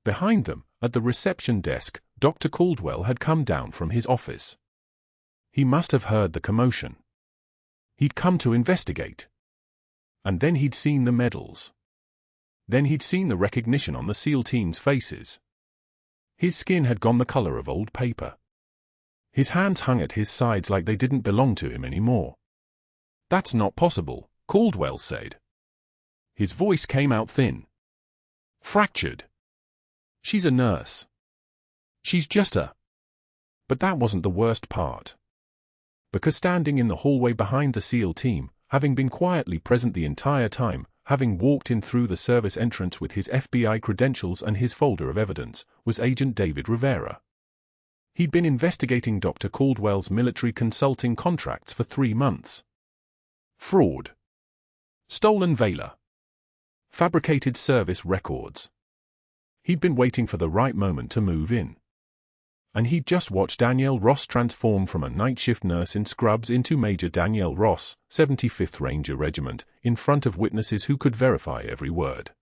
Behind them, at the reception desk, Dr. Caldwell had come down from his office. He must have heard the commotion. He'd come to investigate. And then he'd seen the medals. Then he'd seen the recognition on the SEAL team's faces. His skin had gone the color of old paper. His hands hung at his sides like they didn't belong to him anymore. "That's not possible," Caldwell said. His voice came out thin. "Fractured. She's a nurse. She's just a..." But that wasn't the worst part. Because standing in the hallway behind the SEAL team, having been quietly present the entire time, having walked in through the service entrance with his FBI credentials and his folder of evidence, was Agent David Rivera. He'd been investigating Dr. Caldwell's military consulting contracts for 3 months. Fraud. Stolen Valor. Fabricated service records. He'd been waiting for the right moment to move in. and he'd just watched Danielle Ross transform from a night shift nurse in scrubs into Major Danielle Ross, 75th Ranger Regiment, in front of witnesses who could verify every word.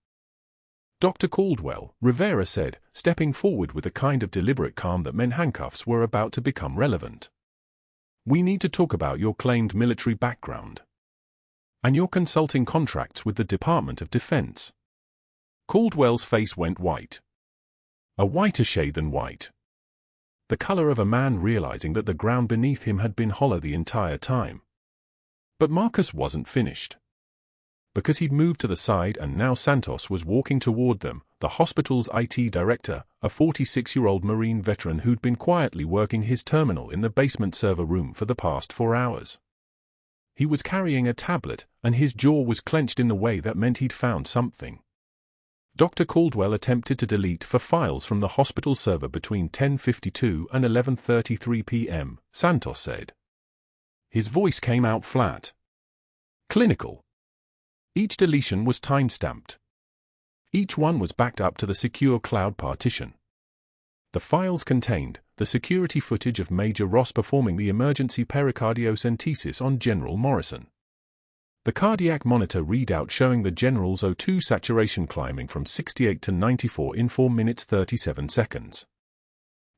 "Dr. Caldwell," Rivera said, stepping forward with a kind of deliberate calm that meant handcuffs were about to become relevant. "We need to talk about your claimed military background and your consulting contracts with the Department of Defense." Caldwell's face went white. A whiter shade than white. The color of a man realizing that the ground beneath him had been hollow the entire time. But Marcus wasn't finished. Because he'd moved to the side and now Santos was walking toward them, the hospital's IT director, a 46-year-old Marine veteran who'd been quietly working his terminal in the basement server room for the past 4 hours. He was carrying a tablet, and his jaw was clenched in the way that meant he'd found something. Dr. Caldwell attempted to delete 4 files from the hospital server between 10:52 and 11:33 p.m., Santos said. His voice came out flat. Clinical. Each deletion was time-stamped. Each one was backed up to the secure cloud partition. The files contained the security footage of Major Ross performing the emergency pericardiocentesis on General Morrison. The cardiac monitor readout showing the General's O2 saturation climbing from 68 to 94 in 4 minutes 37 seconds.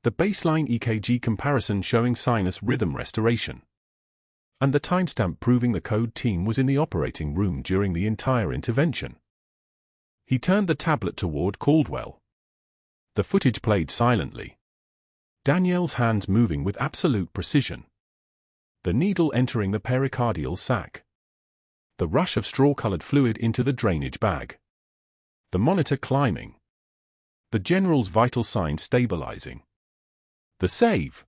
The baseline EKG comparison showing sinus rhythm restoration. And the timestamp proving the code team was in the operating room during the entire intervention. He turned the tablet toward Caldwell. The footage played silently. Danielle's hands moving with absolute precision. The needle entering the pericardial sac. The rush of straw-colored fluid into the drainage bag. The monitor climbing. The General's vital signs stabilizing. The save.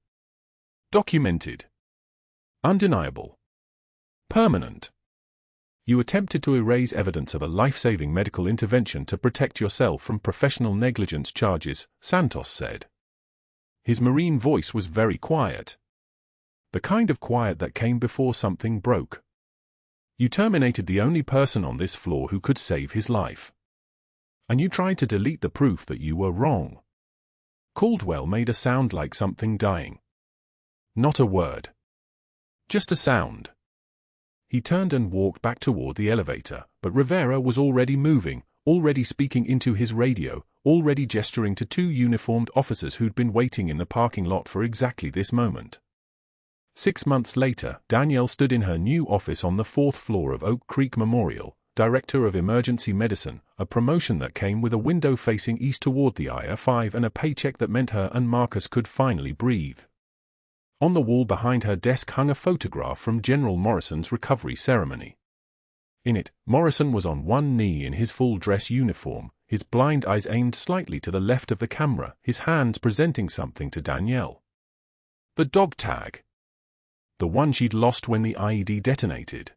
Documented. Undeniable. Permanent. You attempted to erase evidence of a life-saving medical intervention to protect yourself from professional negligence charges, Santos said. His Marine voice was very quiet. The kind of quiet that came before something broke. You terminated the only person on this floor who could save his life. And you tried to delete the proof that you were wrong. Caldwell made a sound like something dying. Not a word. Just a sound. He turned and walked back toward the elevator, but Rivera was already moving, already speaking into his radio, already gesturing to 2 uniformed officers who'd been waiting in the parking lot for exactly this moment. 6 months later, Danielle stood in her new office on the 4th floor of Oak Creek Memorial, Director of Emergency Medicine, a promotion that came with a window facing east toward the I-5 and a paycheck that meant her and Marcus could finally breathe. On the wall behind her desk hung a photograph from General Morrison's recovery ceremony. In it, Morrison was on one knee in his full dress uniform, his blind eyes aimed slightly to the left of the camera, his hands presenting something to Danielle. The dog tag. The one she'd lost when the IED detonated.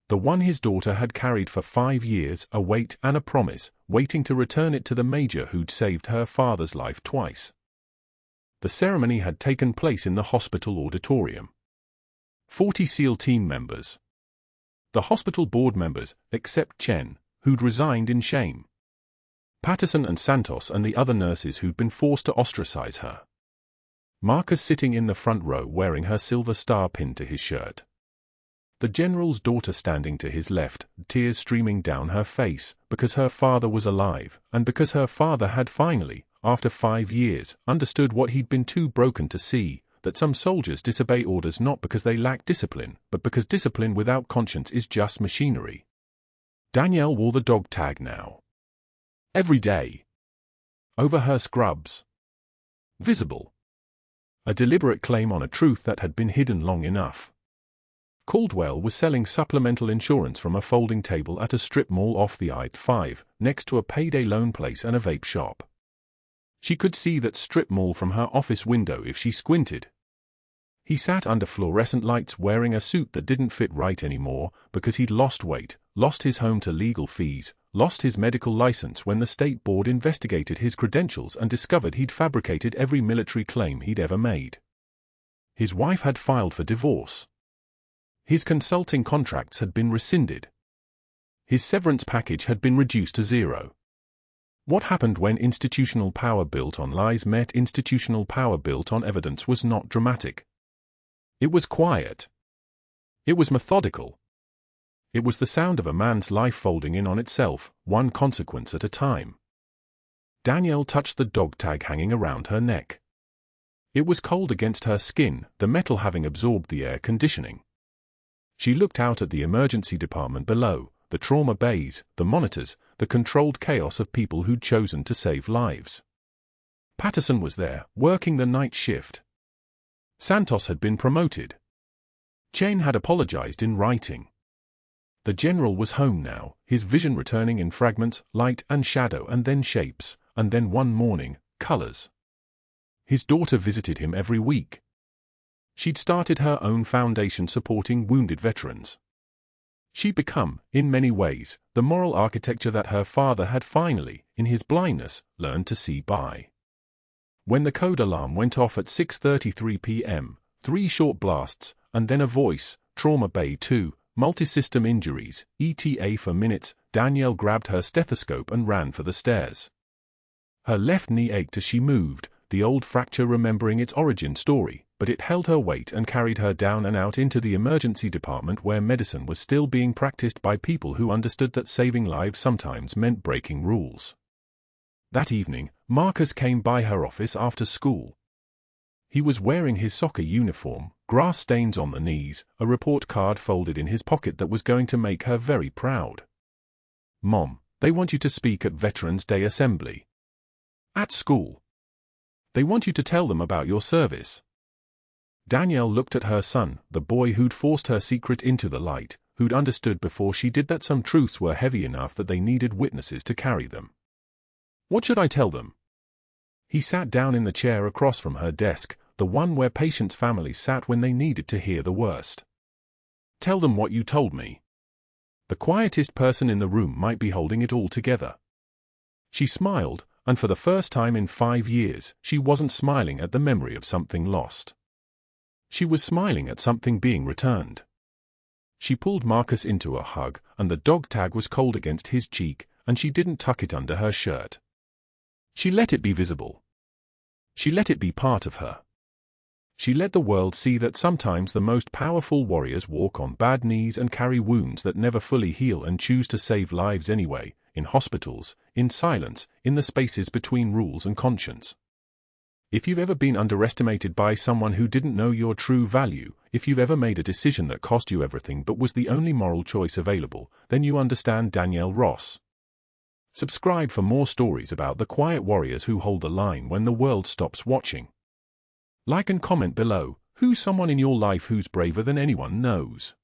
The one his daughter had carried for 5 years, a weight and a promise, waiting to return it to the major who'd saved her father's life twice. The ceremony had taken place in the hospital auditorium. 40 SEAL team members. The hospital board members, except Chen, who'd resigned in shame. Patterson and Santos and the other nurses who'd been forced to ostracize her. Marcus sitting in the front row wearing her silver star pinned to his shirt. The General's daughter standing to his left, tears streaming down her face, because her father was alive, and because her father had finally, after 5 years, understood what he'd been too broken to see, that some soldiers disobey orders not because they lack discipline, but because discipline without conscience is just machinery. Danielle wore the dog tag now. Every day. Over her scrubs. Visible. A deliberate claim on a truth that had been hidden long enough. Caldwell was selling supplemental insurance from a folding table at a strip mall off the I-5, next to a payday loan place and a vape shop. She could see that strip mall from her office window if she squinted. He sat under fluorescent lights wearing a suit that didn't fit right anymore because he'd lost weight, lost his home to legal fees, lost his medical license when the state board investigated his credentials and discovered he'd fabricated every military claim he'd ever made. His wife had filed for divorce. His consulting contracts had been rescinded. His severance package had been reduced to 0. What happened when institutional power built on lies met institutional power built on evidence was not dramatic. It was quiet. It was methodical. It was the sound of a man's life folding in on itself, one consequence at a time. Danielle touched the dog tag hanging around her neck. It was cold against her skin, the metal having absorbed the air conditioning. She looked out at the emergency department below, the trauma bays, the monitors, the controlled chaos of people who'd chosen to save lives. Patterson was there, working the night shift. Santos had been promoted. Chain had apologized in writing. The general was home now, his vision returning in fragments, light and shadow and then shapes, and then one morning, colors. His daughter visited him every week. She'd started her own foundation supporting wounded veterans. She'd become, in many ways, the moral architecture that her father had finally, in his blindness, learned to see by. When the code alarm went off at 6:33 p.m., 3 short blasts, and then a voice, Trauma Bay 2, multi-system injuries, ETA for minutes, Danielle grabbed her stethoscope and ran for the stairs. Her left knee ached as she moved, the old fracture remembering its origin story, but it held her weight and carried her down and out into the emergency department where medicine was still being practiced by people who understood that saving lives sometimes meant breaking rules. That evening, Marcus came by her office after school. He was wearing his soccer uniform, grass stains on the knees, a report card folded in his pocket that was going to make her very proud. "Mom, they want you to speak at Veterans Day Assembly. At school. They want you to tell them about your service." Danielle looked at her son, the boy who'd forced her secret into the light, who'd understood before she did that some truths were heavy enough that they needed witnesses to carry them. "What should I tell them?" He sat down in the chair across from her desk, the one where patients' families sat when they needed to hear the worst. "Tell them what you told me." The quietest person in the room might be holding it all together. She smiled, and for the first time in 5 years, she wasn't smiling at the memory of something lost. She was smiling at something being returned. She pulled Marcus into a hug, and the dog tag was cold against his cheek, and she didn't tuck it under her shirt. She let it be visible. She let it be part of her. She let the world see that sometimes the most powerful warriors walk on bad knees and carry wounds that never fully heal and choose to save lives anyway, in hospitals, in silence, in the spaces between rules and conscience. If you've ever been underestimated by someone who didn't know your true value, if you've ever made a decision that cost you everything but was the only moral choice available, then you understand Danielle Ross. Subscribe for more stories about the quiet warriors who hold the line when the world stops watching. Like and comment below, who's someone in your life who's braver than anyone knows.